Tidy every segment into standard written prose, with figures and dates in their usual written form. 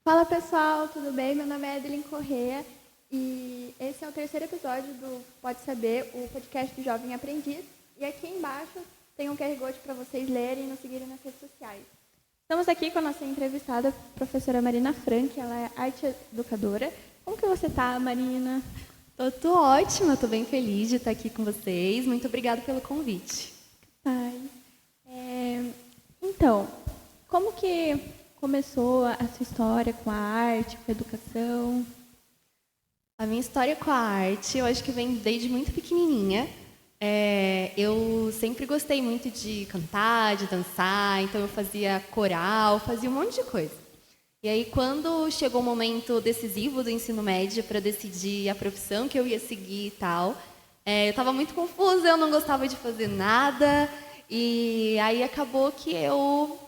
Fala pessoal, tudo bem? Meu nome é Evelyn Corrêa e esse é o terceiro episódio do Pode Saber, o podcast do Jovem Aprendiz. E aqui embaixo tem um QR Code para vocês lerem e nos seguirem nas redes sociais. Estamos aqui com a nossa entrevistada, a professora Marina Franck, ela é arte educadora. Como que você está, Marina? Tô ótima, tô bem feliz de estar aqui com vocês. Muito obrigada pelo convite. Ai, Então, como que começou a sua história com a arte, com a educação? A minha história com a arte, eu acho que vem desde muito pequenininha. Eu sempre gostei muito de cantar, de dançar, então eu fazia coral, fazia um monte de coisa. E aí, quando chegou o momento decisivo do ensino médio para decidir a profissão que eu ia seguir e tal, eu estava muito confusa, eu não gostava de fazer nada. E aí acabou que eu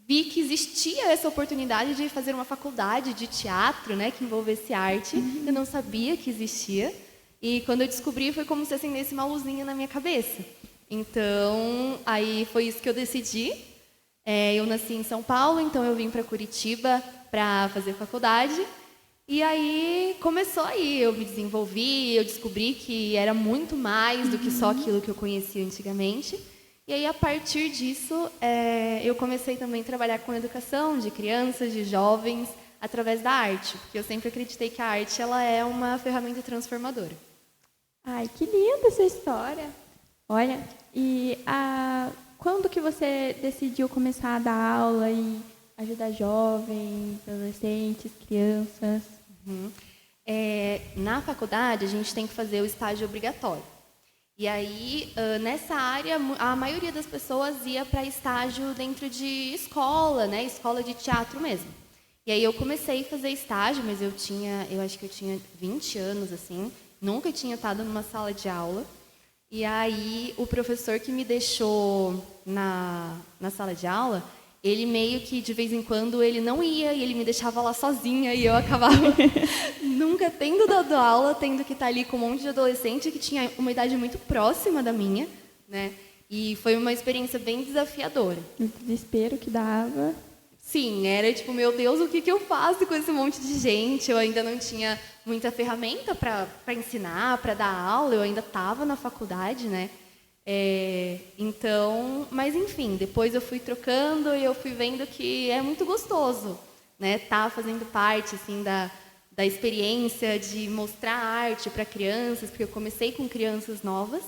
vi que existia essa oportunidade de fazer uma faculdade de teatro, né, que envolvesse arte. Eu não sabia que existia. E quando eu descobri, foi como se acendesse uma luzinha na minha cabeça. Então, aí foi isso que eu decidi. Eu nasci em São Paulo, então eu vim para Curitiba para fazer faculdade. E aí começou aí, eu me desenvolvi, eu descobri que era muito mais do que só aquilo que eu conhecia antigamente. E aí, a partir disso, eu comecei também a trabalhar com educação de crianças, de jovens, através da arte. Porque eu sempre acreditei que a arte ela é uma ferramenta transformadora. Ai, que linda essa história. Olha, quando que você decidiu começar a dar aula e ajudar jovens, adolescentes, crianças? Na faculdade, a gente tem que fazer o estágio obrigatório. E aí, nessa área, a maioria das pessoas ia para estágio dentro de escola, né? Escola de teatro mesmo. E aí eu comecei a fazer estágio, mas eu acho que eu tinha 20 anos, assim, nunca tinha estado numa sala de aula. E aí o professor que me deixou na sala de aula, ele meio que de vez em quando ele não ia e ele me deixava lá sozinha e eu acabava nunca tendo dado aula, tendo que estar ali com um monte de adolescente que tinha uma idade muito próxima da minha, né? E foi uma experiência bem desafiadora. O desespero que dava. Sim, era tipo, meu Deus, o que eu faço com esse monte de gente? Eu ainda não tinha muita ferramenta para ensinar, para dar aula, eu ainda estava na faculdade, né? Então, mas enfim, depois eu fui trocando e eu fui vendo que é muito gostoso, né? Tá fazendo parte, assim, da experiência de mostrar arte para crianças, porque eu comecei com crianças novas.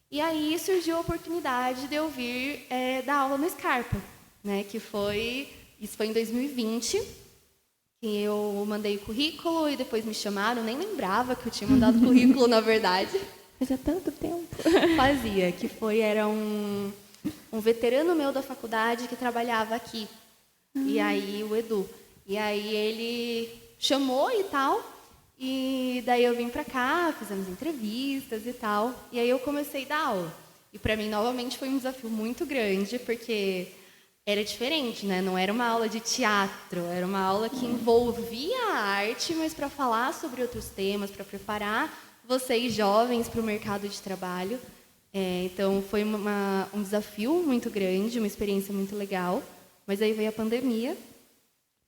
E aí surgiu a oportunidade de eu vir dar aula no Scarpa, né? Isso foi em 2020, que eu mandei o currículo e depois me chamaram. Nem lembrava que eu tinha mandado currículo, na verdade. Fazia tanto tempo. Fazia, era um veterano meu da faculdade que trabalhava aqui. E aí, o Edu. E aí ele chamou e tal. E daí eu vim pra cá, fizemos entrevistas e tal. E aí eu comecei a dar aula. E para mim, novamente, foi um desafio muito grande, porque era diferente, né? Não era uma aula de teatro, era uma aula que envolvia a arte, mas para falar sobre outros temas, para preparar vocês jovens para o mercado de trabalho. Então, foi um desafio muito grande, uma experiência muito legal. Mas aí veio a pandemia.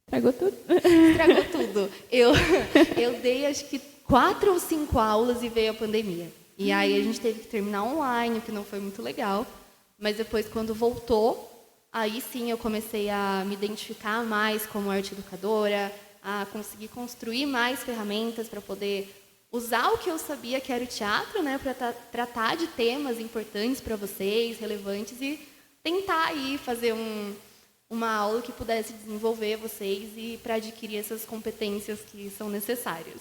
Estragou tudo. Estragou tudo. Eu dei, acho que, 4 ou 5 aulas e veio a pandemia. E aí a gente teve que terminar online, o que não foi muito legal. Mas depois, quando voltou, aí sim eu comecei a me identificar mais como arte educadora, a conseguir construir mais ferramentas para poder usar o que eu sabia que era o teatro, né, para tratar de temas importantes para vocês, relevantes, e tentar aí fazer uma aula que pudesse desenvolver vocês e para adquirir essas competências que são necessárias.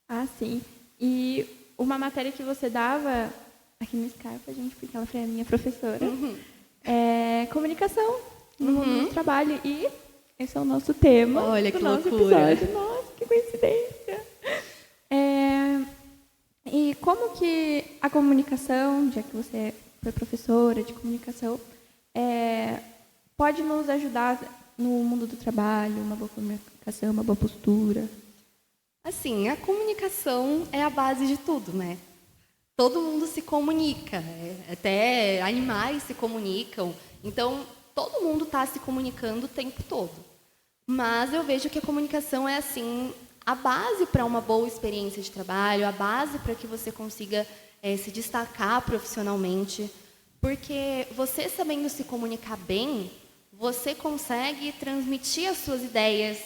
Ah, sim. E uma matéria que você dava aqui no Scarpa, gente, porque ela foi a minha professora, é comunicação no mundo do trabalho. E esse é o nosso tema. Olha, do que nosso loucura. Episódio. Nossa, que coincidência. E como que a comunicação, já que você foi professora de comunicação, pode nos ajudar no mundo do trabalho, uma boa comunicação, uma boa postura? Assim, a comunicação é a base de tudo, né? Todo mundo se comunica, até animais se comunicam. Então, todo mundo está se comunicando o tempo todo. Mas eu vejo que a comunicação é, assim, a base para uma boa experiência de trabalho, a base para que você consiga se destacar profissionalmente. Porque você sabendo se comunicar bem, você consegue transmitir as suas ideias,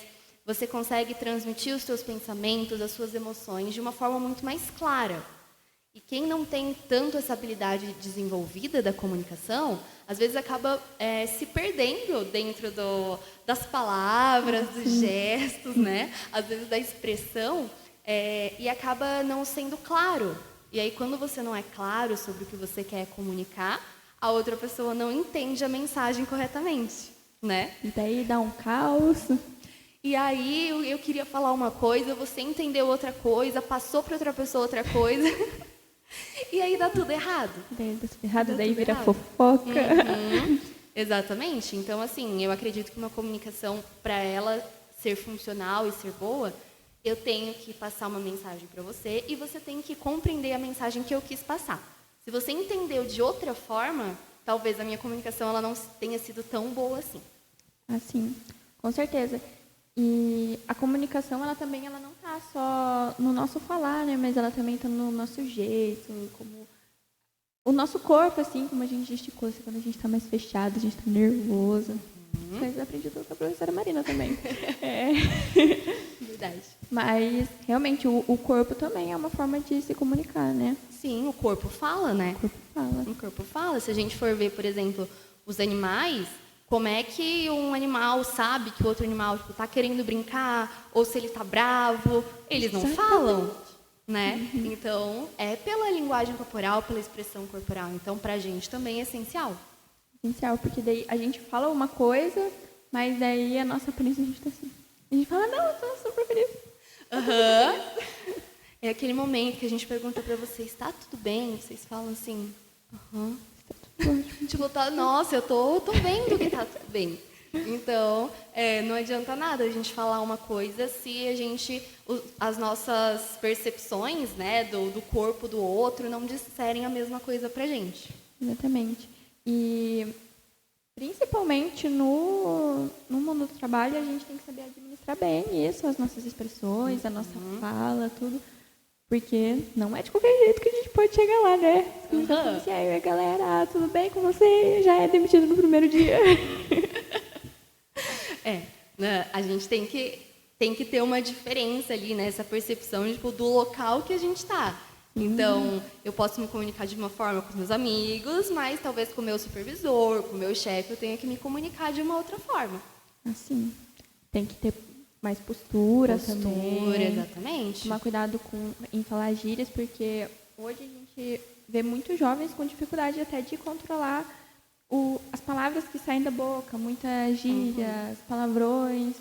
você consegue transmitir os seus pensamentos, as suas emoções de uma forma muito mais clara. E quem não tem tanto essa habilidade desenvolvida da comunicação, às vezes acaba se perdendo dentro das palavras, dos gestos, né? Às vezes da expressão, e acaba não sendo claro. E aí, quando você não é claro sobre o que você quer comunicar, a outra pessoa não entende a mensagem corretamente, né? E daí dá um caos. E aí, eu queria falar uma coisa, você entendeu outra coisa, passou para outra pessoa outra coisa... E aí dá tudo errado. Daí vira fofoca. Exatamente. Então, assim, eu acredito que uma comunicação, para ela ser funcional e ser boa, eu tenho que passar uma mensagem para você e você tem que compreender a mensagem que eu quis passar. Se você entendeu de outra forma, talvez a minha comunicação ela não tenha sido tão boa assim. Assim, com certeza. E a comunicação, ela não está só no nosso falar, né? Mas ela também está no nosso jeito, como o nosso corpo, assim, como a gente gesticula, assim, quando a gente está mais fechado, a gente está nervoso. Mas eu aprendi tudo com a professora Marina também. Verdade. Mas, realmente, o corpo também é uma forma de se comunicar, né? Sim, o corpo fala, né? O corpo fala. O corpo fala. Se a gente for ver, por exemplo, os animais... Como é que um animal sabe que o outro animal está querendo brincar ou se ele está bravo? Eles não falam, né? Então, é pela linguagem corporal, pela expressão corporal. Então, para a gente também é essencial. Essencial, porque daí a gente fala uma coisa, mas daí a nossa aparência a gente está assim. A gente fala, não, eu estou super feliz. É aquele momento que a gente pergunta para vocês, está tudo bem? Vocês falam assim, Tipo, nossa, eu tô vendo que tá tudo bem. Então, não adianta nada a gente falar uma coisa se as nossas percepções, né, do corpo do outro não disserem a mesma coisa pra gente. Exatamente. E, principalmente no mundo do trabalho, a gente tem que saber administrar bem isso, as nossas expressões, a nossa fala, tudo. Porque não é de qualquer jeito que a gente pode chegar lá, né? Assim, aí, galera, tudo bem com você? Já é demitido no primeiro dia. A gente tem que ter uma diferença ali, né? Essa percepção tipo, do local que a gente está. Então, eu posso me comunicar de uma forma com os meus amigos, mas talvez com o meu supervisor, com o meu chefe, eu tenha que me comunicar de uma outra forma. Assim, tem que ter mais postura também. Exatamente. Tomar cuidado em falar gírias, porque hoje a gente vê muitos jovens com dificuldade até de controlar as palavras que saem da boca, muitas gírias, palavrões,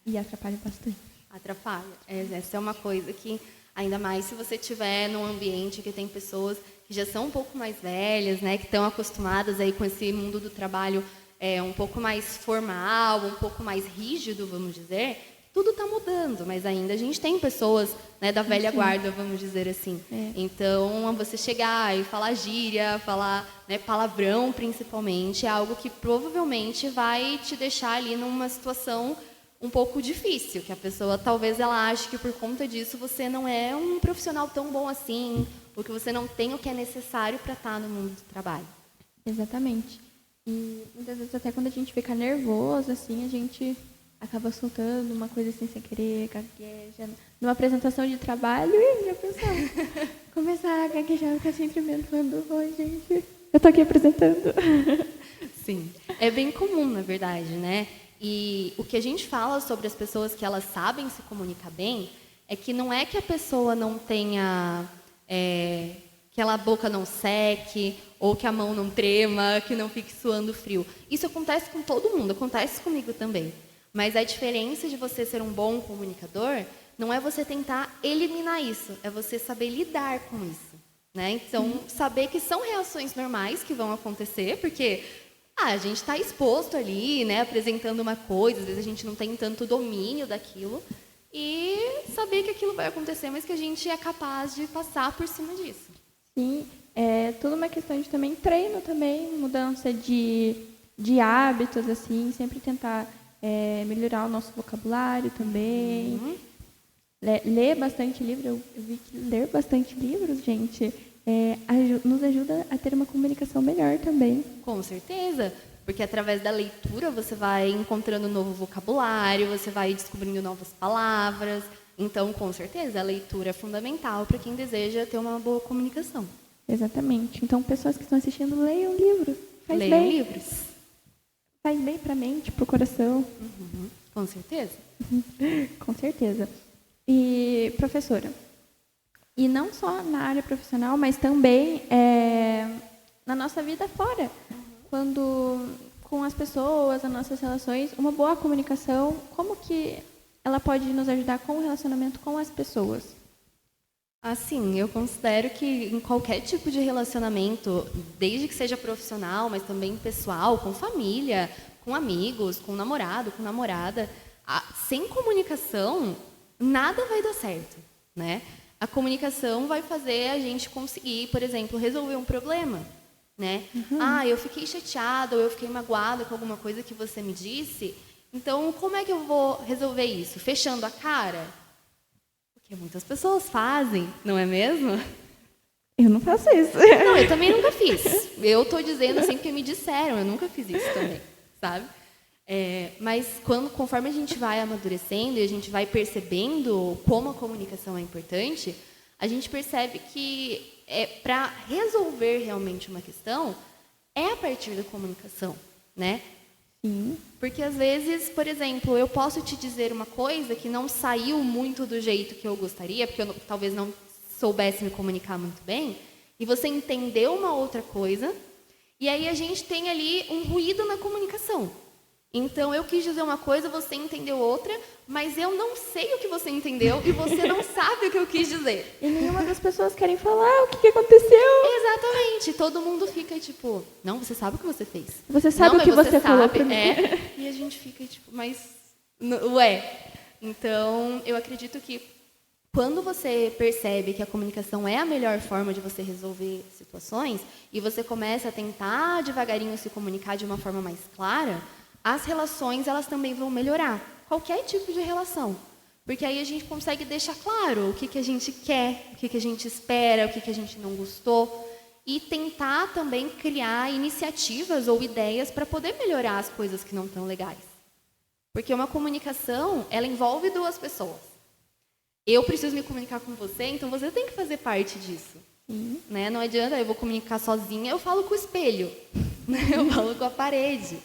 e atrapalha bastante. Atrapalha. Essa é uma coisa que, ainda mais se você estiver num ambiente que tem pessoas que já são um pouco mais velhas, né, que estão acostumadas aí com esse mundo do trabalho um pouco mais formal, um pouco mais rígido, vamos dizer. Tudo está mudando, mas ainda a gente tem pessoas, né, da velha guarda, vamos dizer assim. Então, você chegar e falar gíria, falar, né, palavrão, principalmente, é algo que provavelmente vai te deixar ali numa situação um pouco difícil, que a pessoa talvez ela ache que por conta disso você não é um profissional tão bom assim, ou que você não tem o que é necessário para estar no mundo do trabalho. Exatamente. E muitas vezes até quando a gente fica nervoso, assim, a gente acaba soltando uma coisa assim sem querer, gagueja, numa apresentação de trabalho, e já pensou, começar a gaguejar, ficar assim tremendo, falando, oi, gente, eu tô aqui apresentando. Sim, é bem comum, na verdade, né? E o que a gente fala sobre as pessoas que elas sabem se comunicar bem é que não é que a pessoa não tenha, que a boca não seque, ou que a mão não trema, que não fique suando frio. Isso acontece com todo mundo, acontece comigo também. Mas a diferença de você ser um bom comunicador não é você tentar eliminar isso, é você saber lidar com isso, né? Então, saber que são reações normais que vão acontecer, porque a gente está exposto ali, né, apresentando uma coisa, às vezes a gente não tem tanto domínio daquilo, e saber que aquilo vai acontecer, mas que a gente é capaz de passar por cima disso. Sim, é tudo uma questão de também treino também, mudança de hábitos, assim, sempre tentar melhorar o nosso vocabulário também. Ler bastante livro. Eu vi que ler bastante livros, gente, nos ajuda a ter uma comunicação melhor também. Com certeza, porque através da leitura você vai encontrando um novo vocabulário, você vai descobrindo novas palavras. Então, com certeza, a leitura é fundamental para quem deseja ter uma boa comunicação. Exatamente. Então, pessoas que estão assistindo, leiam livros. Leiam livros. Faz bem para a mente, para o coração. Com certeza. Com certeza. E, professora, e não só na área profissional, mas também na nossa vida fora. Quando, com as pessoas, as nossas relações, uma boa comunicação, como que ela pode nos ajudar com o relacionamento com as pessoas? Assim, eu considero que em qualquer tipo de relacionamento, desde que seja profissional, mas também pessoal, com família, com amigos, com namorado, com namorada, sem comunicação, nada vai dar certo, né? A comunicação vai fazer a gente conseguir, por exemplo, resolver um problema, né? Eu fiquei chateada ou eu fiquei magoada com alguma coisa que você me disse, então como é que eu vou resolver isso? Fechando a cara? Porque muitas pessoas fazem, não é mesmo? Eu não faço isso. Não, eu também nunca fiz. Eu estou dizendo assim porque me disseram, eu nunca fiz isso também, sabe? Mas conforme a gente vai amadurecendo e a gente vai percebendo como a comunicação é importante, a gente percebe que para resolver realmente uma questão é a partir da comunicação, né? Sim. Porque às vezes, por exemplo, eu posso te dizer uma coisa que não saiu muito do jeito que eu gostaria, porque eu talvez não soubesse me comunicar muito bem, e você entendeu uma outra coisa, e aí a gente tem ali um ruído na comunicação. Então, eu quis dizer uma coisa, você entendeu outra, mas eu não sei o que você entendeu e você não sabe o que eu quis dizer. E nenhuma das pessoas querem falar o que aconteceu. Exatamente. Todo mundo fica tipo, não, você sabe o que você fez. Você sabe não, o que mas você falou sabe, pra mim. E a gente fica tipo, mas ué. Então, eu acredito que quando você percebe que a comunicação é a melhor forma de você resolver situações e você começa a tentar devagarinho se comunicar de uma forma mais clara, as relações elas também vão melhorar. Qualquer tipo de relação. Porque aí a gente consegue deixar claro o que a gente quer, o que a gente espera, o que a gente não gostou. E tentar também criar iniciativas ou ideias para poder melhorar as coisas que não estão legais. Porque uma comunicação, ela envolve duas pessoas. Eu preciso me comunicar com você, então você tem que fazer parte disso. Né? Não adianta, eu vou comunicar sozinha, eu falo com o espelho. Eu falo com a parede.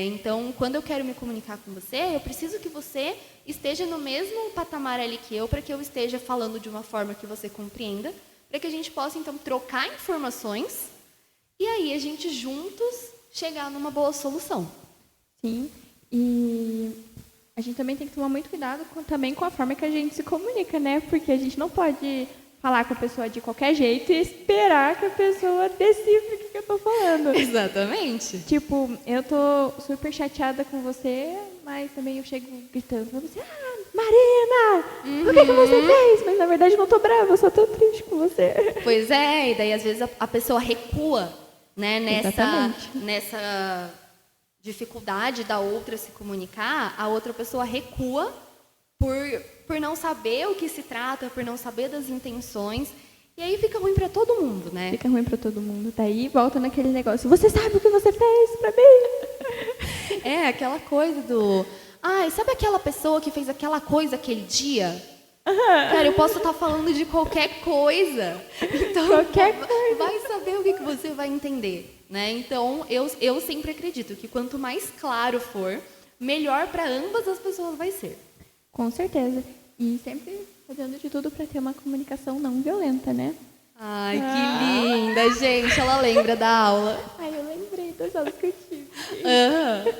Então, quando eu quero me comunicar com você, eu preciso que você esteja no mesmo patamar ali que eu, para que eu esteja falando de uma forma que você compreenda, para que a gente possa, então, trocar informações e aí a gente juntos chegar numa boa solução. Sim, e a gente também tem que tomar muito cuidado também com a forma que a gente se comunica, né? Porque a gente não pode falar com a pessoa de qualquer jeito e esperar que a pessoa decifre o que eu tô falando. Exatamente. Tipo, eu tô super chateada com você, mas também eu chego gritando pra você, Marina, o que você fez? Mas na verdade eu não tô brava, eu só tô triste com você. Pois é, e daí às vezes a pessoa recua, né, nessa dificuldade da outra se comunicar, a outra pessoa recua por não saber o que se trata, por não saber das intenções, e aí fica ruim para todo mundo, né? Fica ruim para todo mundo. Daí volta naquele negócio, você sabe o que você fez para mim? Aquela coisa do... sabe aquela pessoa que fez aquela coisa aquele dia? Cara, eu posso estar falando de qualquer coisa. Então, qualquer coisa. Vai saber o que você vai entender, né? Então, eu sempre acredito que quanto mais claro for, melhor para ambas as pessoas vai ser. Com certeza. E sempre fazendo de tudo para ter uma comunicação não violenta, né? Ai, que linda, gente. Ela lembra da aula. Eu lembrei das aulas que eu tive.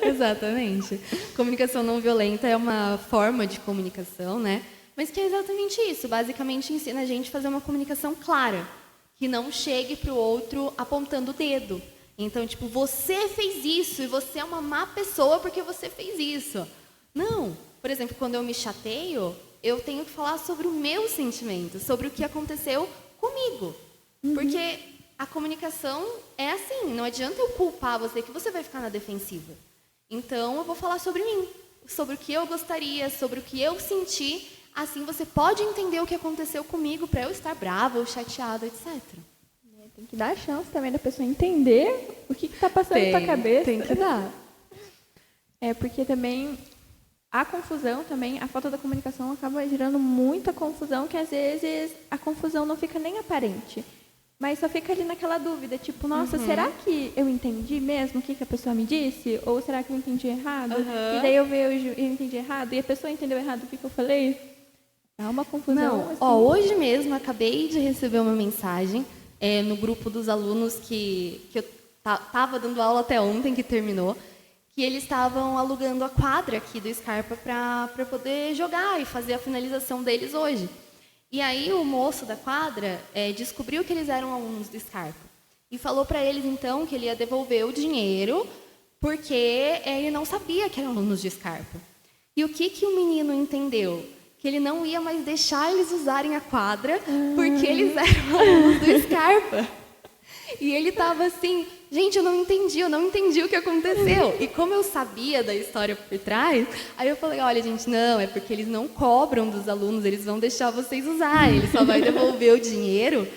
Exatamente. Comunicação não violenta é uma forma de comunicação, né? Mas que é exatamente isso. Basicamente ensina a gente a fazer uma comunicação clara. Que não chegue para o outro apontando o dedo. Então, tipo, você fez isso e você é uma má pessoa porque você fez isso. Não. Por exemplo, quando eu me chateio, eu tenho que falar sobre o meu sentimento, sobre o que aconteceu comigo. Porque a comunicação é assim, não adianta eu culpar você que você vai ficar na defensiva. Então, eu vou falar sobre mim, sobre o que eu gostaria, sobre o que eu senti. Assim, você pode entender o que aconteceu comigo para eu estar brava ou chateada, etc. Tem que dar a chance também da pessoa entender o que está passando na sua cabeça. Tem que dar. Porque também a confusão também, a falta da comunicação acaba gerando muita confusão, que às vezes a confusão não fica nem aparente, mas só fica ali naquela dúvida, tipo, nossa, será que eu entendi mesmo o que a pessoa me disse? Ou será que eu entendi errado? E daí eu vejo e entendi errado, e a pessoa entendeu errado o que eu falei? É uma confusão. Não, assim. hoje mesmo acabei de receber uma mensagem no grupo dos alunos que eu estava dando aula até ontem, que terminou, que eles estavam alugando a quadra aqui do Scarpa para poder jogar e fazer a finalização deles hoje. E aí o moço da quadra descobriu que eles eram alunos do Scarpa e falou para eles, então, que ele ia devolver o dinheiro porque ele não sabia que eram alunos de Scarpa. E o que o menino entendeu? Que ele não ia mais deixar eles usarem a quadra porque eles eram alunos do Scarpa. E ele estava assim, gente, eu não entendi o que aconteceu. E como eu sabia da história por trás, aí eu falei, olha, gente, não, é porque eles não cobram dos alunos, eles vão deixar vocês usarem, ele só vai devolver o dinheiro,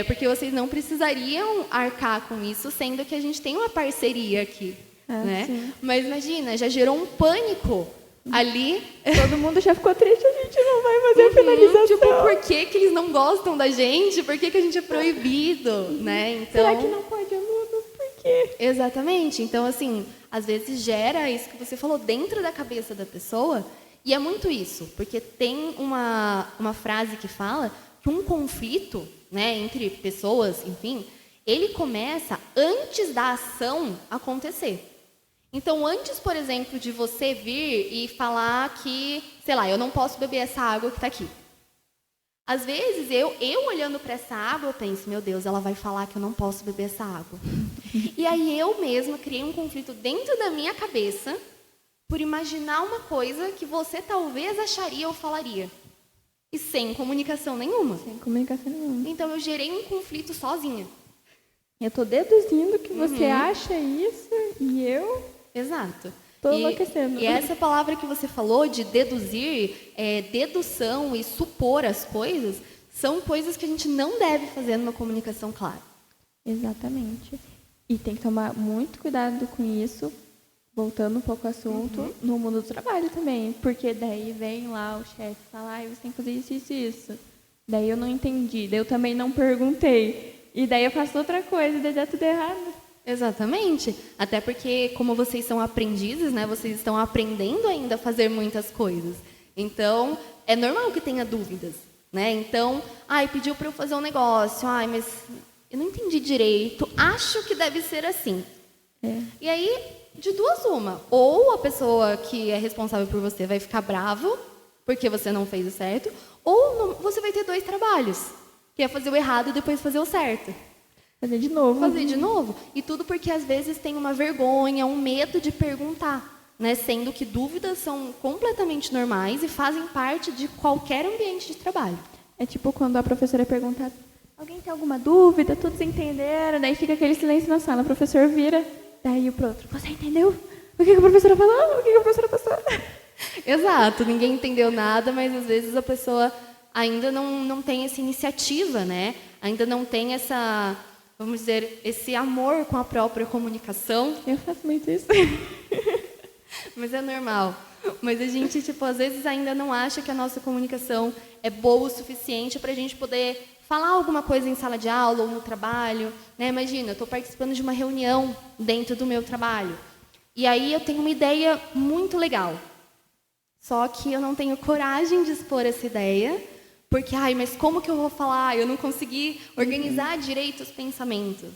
porque vocês não precisariam arcar com isso, sendo que a gente tem uma parceria aqui, né? Sim. Mas imagina, já gerou um pânico ali. Todo mundo já ficou triste, a gente não vai fazer a finalização. Tipo, por que eles não gostam da gente? Por que a gente é proibido, né? Então, será que não pode aluno? Por quê? Exatamente. Então, assim, às vezes gera isso que você falou dentro da cabeça da pessoa, e é muito isso, porque tem uma frase que fala que um conflito, né, entre pessoas, enfim, ele começa antes da ação acontecer. Então, antes, por exemplo, de você vir e falar que, sei lá, eu não posso beber essa água que está aqui. Às vezes, eu olhando para essa água, eu penso, meu Deus, ela vai falar que eu não posso beber essa água. E aí, eu mesma criei um conflito dentro da minha cabeça por imaginar uma coisa que você talvez acharia ou falaria. E sem comunicação nenhuma. Sem comunicação nenhuma. Então, eu gerei um conflito sozinha. Eu estou deduzindo que você acha isso e eu... Exato. Estou enlouquecendo. E essa palavra que você falou de deduzir, dedução e supor as coisas, são coisas que a gente não deve fazer numa comunicação clara. Exatamente. E tem que tomar muito cuidado com isso, voltando um pouco ao assunto, no mundo do trabalho também. Porque daí vem lá o chefe e fala, você tem que fazer isso, isso e isso. Daí eu não entendi, daí eu também não perguntei. E daí eu faço outra coisa, daí dá tudo errado. Exatamente. Até porque, como vocês são aprendizes, né, vocês estão aprendendo ainda a fazer muitas coisas. Então, é normal que tenha dúvidas, né? Então, pediu para eu fazer um negócio, mas eu não entendi direito, acho que deve ser assim. E aí, de duas uma. Ou a pessoa que é responsável por você vai ficar bravo, porque você não fez o certo, ou você vai ter dois trabalhos, que é fazer o errado e depois fazer o certo. Fazer de novo. Fazer de novo. E tudo porque, às vezes, tem uma vergonha, um medo de perguntar, né? Sendo que dúvidas são completamente normais e fazem parte de qualquer ambiente de trabalho. É tipo quando a professora pergunta, alguém tem alguma dúvida? Todos entenderam? Daí fica aquele silêncio na sala, o professor vira, daí o pro outro, você entendeu? O que a professora falou? O que a professora passou? Exato, ninguém entendeu nada, mas às vezes a pessoa ainda não tem essa iniciativa, né? Ainda não tem essa... vamos dizer, esse amor com a própria comunicação. Eu faço muito isso. Mas é normal. Mas a gente, às vezes ainda não acha que a nossa comunicação é boa o suficiente para a gente poder falar alguma coisa em sala de aula ou no trabalho. Né? Imagina, eu estou participando de uma reunião dentro do meu trabalho. E aí eu tenho uma ideia muito legal. Só que eu não tenho coragem de expor essa ideia, porque, mas como que eu vou falar? Eu não consegui organizar direito os pensamentos.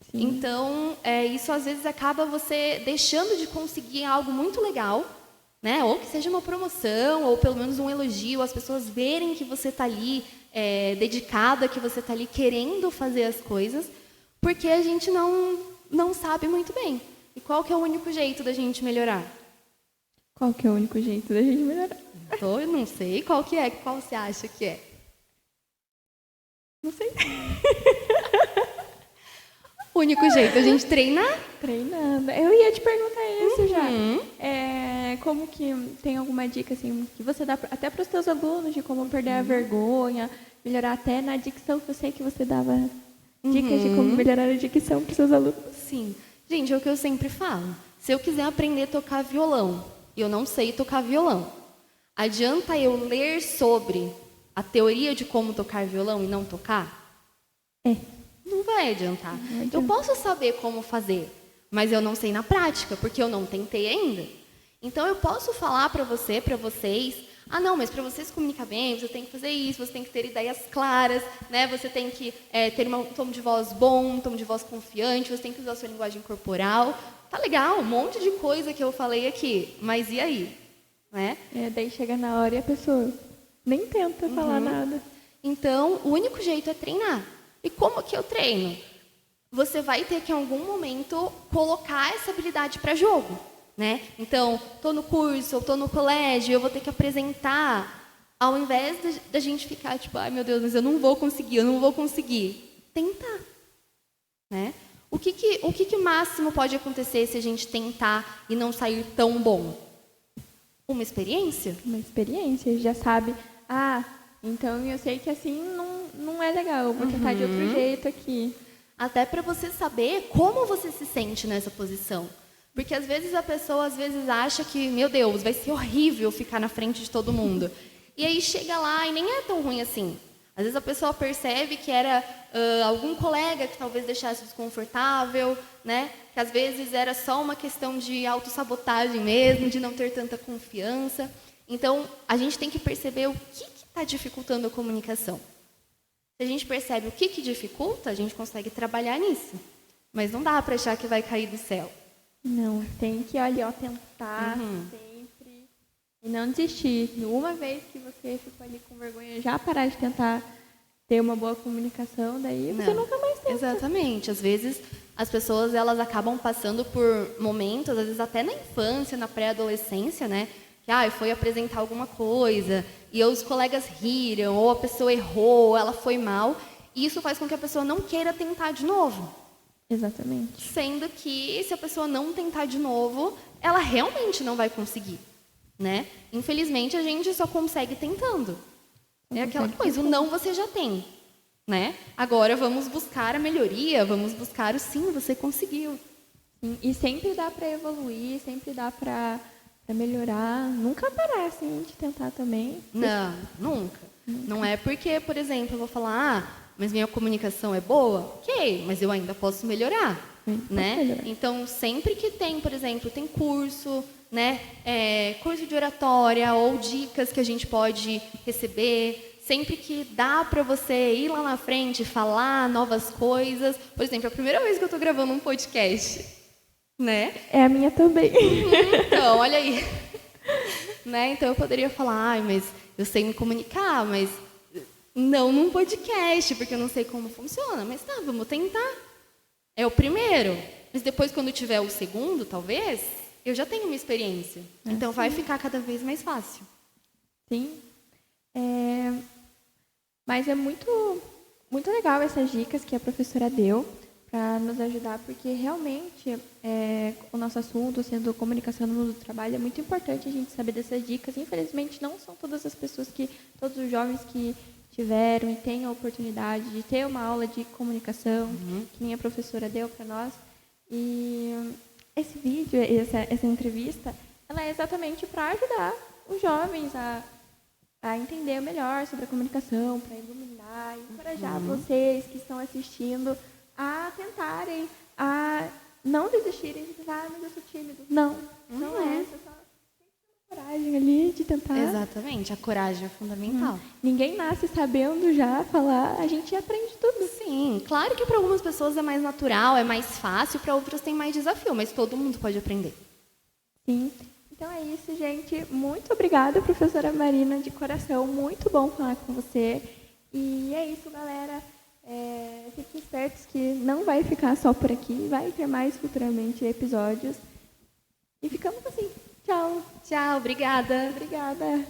Sim. Então, isso às vezes acaba você deixando de conseguir algo muito legal, né? Ou que seja uma promoção, ou pelo menos um elogio, as pessoas verem que você está ali dedicada, que você está ali querendo fazer as coisas, porque a gente não sabe muito bem. E qual que é o único jeito da gente melhorar? Qual que é o único jeito da gente melhorar? Eu não sei qual que é, qual você acha que é? Não sei. O único jeito é a gente treinar. Treinando. Eu ia te perguntar isso já. Como que tem alguma dica assim que você dá até para os teus alunos de como perder a vergonha, melhorar até na dicção, que eu sei que você dava dicas de como melhorar a dicção para os seus alunos. Sim. Gente, é o que eu sempre falo. Se eu quiser aprender a tocar violão e eu não sei tocar violão, adianta eu ler sobre a teoria de como tocar violão e não tocar? Não vai adiantar. Eu posso saber como fazer, mas eu não sei na prática, porque eu não tentei ainda. Então, eu posso falar para vocês, não, mas para você se comunicar bem, você tem que fazer isso, você tem que ter ideias claras, né? Você tem que ter um tom de voz bom, um tom de voz confiante, você tem que usar a sua linguagem corporal. Tá legal, um monte de coisa que eu falei aqui, mas e aí? Né? Daí chega na hora e a pessoa nem tenta falar nada. Então, o único jeito é treinar. E como que eu treino? Você vai ter que, em algum momento, colocar essa habilidade para jogo, né? Então, estou no curso, estou no colégio, eu vou ter que apresentar, ao invés da gente ficar tipo, ai meu Deus, mas eu não vou conseguir. Tentar, né? O que máximo pode acontecer se a gente tentar e não sair tão bom? Uma experiência? Uma experiência, já sabe, então eu sei que assim não é legal, eu vou tentar de outro jeito aqui. Até para você saber como você se sente nessa posição. Porque às vezes a pessoa acha que, meu Deus, vai ser horrível ficar na frente de todo mundo. E aí chega lá e nem é tão ruim assim. Às vezes a pessoa percebe que era algum colega que talvez deixasse desconfortável, né? Que às vezes era só uma questão de autossabotagem mesmo, de não ter tanta confiança. Então, a gente tem que perceber o que está dificultando a comunicação. Se a gente percebe o que dificulta, a gente consegue trabalhar nisso. Mas não dá para achar que vai cair do céu. Não, tem que, tentar sempre e não desistir. Uma vez que você ficou ali com vergonha, já parar de tentar ter uma boa comunicação, daí você nunca mais tenta. Exatamente. Às vezes, as pessoas elas acabam passando por momentos, às vezes até na infância, na pré-adolescência, né? Que foi apresentar alguma coisa e os colegas riram, ou a pessoa errou, ou ela foi mal. E isso faz com que a pessoa não queira tentar de novo. Exatamente. Sendo que, se a pessoa não tentar de novo, ela realmente não vai conseguir, né? Infelizmente, a gente só consegue tentando. É aquela coisa, o não você já tem, né? Agora vamos buscar a melhoria, vamos buscar o sim, você conseguiu. Sim, e sempre dá para evoluir, sempre dá para melhorar. Nunca parar assim, de tentar também. Não, nunca. Não é porque, por exemplo, eu vou falar, mas minha comunicação é boa? Ok, mas eu ainda posso melhorar, né? Então, sempre que tem, por exemplo, tem curso, né? Curso de oratória ou dicas que a gente pode receber, sempre que dá para você ir lá na frente, falar novas coisas. Por exemplo, a primeira vez que eu estou gravando um podcast, né? É a minha também. Então, olha aí. Né? Então, eu poderia falar, mas eu sei me comunicar, mas não num podcast, porque eu não sei como funciona. Mas vamos tentar. É o primeiro. Mas depois, quando tiver o segundo, talvez, eu já tenho uma experiência. Então, vai ficar cada vez mais fácil. Sim. Mas é muito, muito legal essas dicas que a professora deu para nos ajudar, porque realmente o nosso assunto, sendo comunicação no mundo do trabalho, é muito importante a gente saber dessas dicas. Infelizmente, não são todas as pessoas todos os jovens que tiveram e têm a oportunidade de ter uma aula de comunicação, que nem a professora deu para nós. E esse vídeo, essa entrevista, ela é exatamente para ajudar os jovens a entender melhor sobre a comunicação, para iluminar, encorajar vocês que estão assistindo a tentarem, a não desistirem de tentar, mas eu sou tímido. Não é. Você só tem coragem ali de tentar. Exatamente, a coragem é fundamental. Ninguém nasce sabendo já falar, a gente aprende tudo. Sim, claro que para algumas pessoas é mais natural, é mais fácil, para outras tem mais desafio, mas todo mundo pode aprender. Sim. Então é isso, gente. Muito obrigada, professora Marina, de coração. Muito bom falar com você. E é isso, galera. Fiquem espertos que não vai ficar só por aqui. Vai ter mais futuramente episódios. E ficamos assim. Tchau. Tchau, obrigada. Obrigada.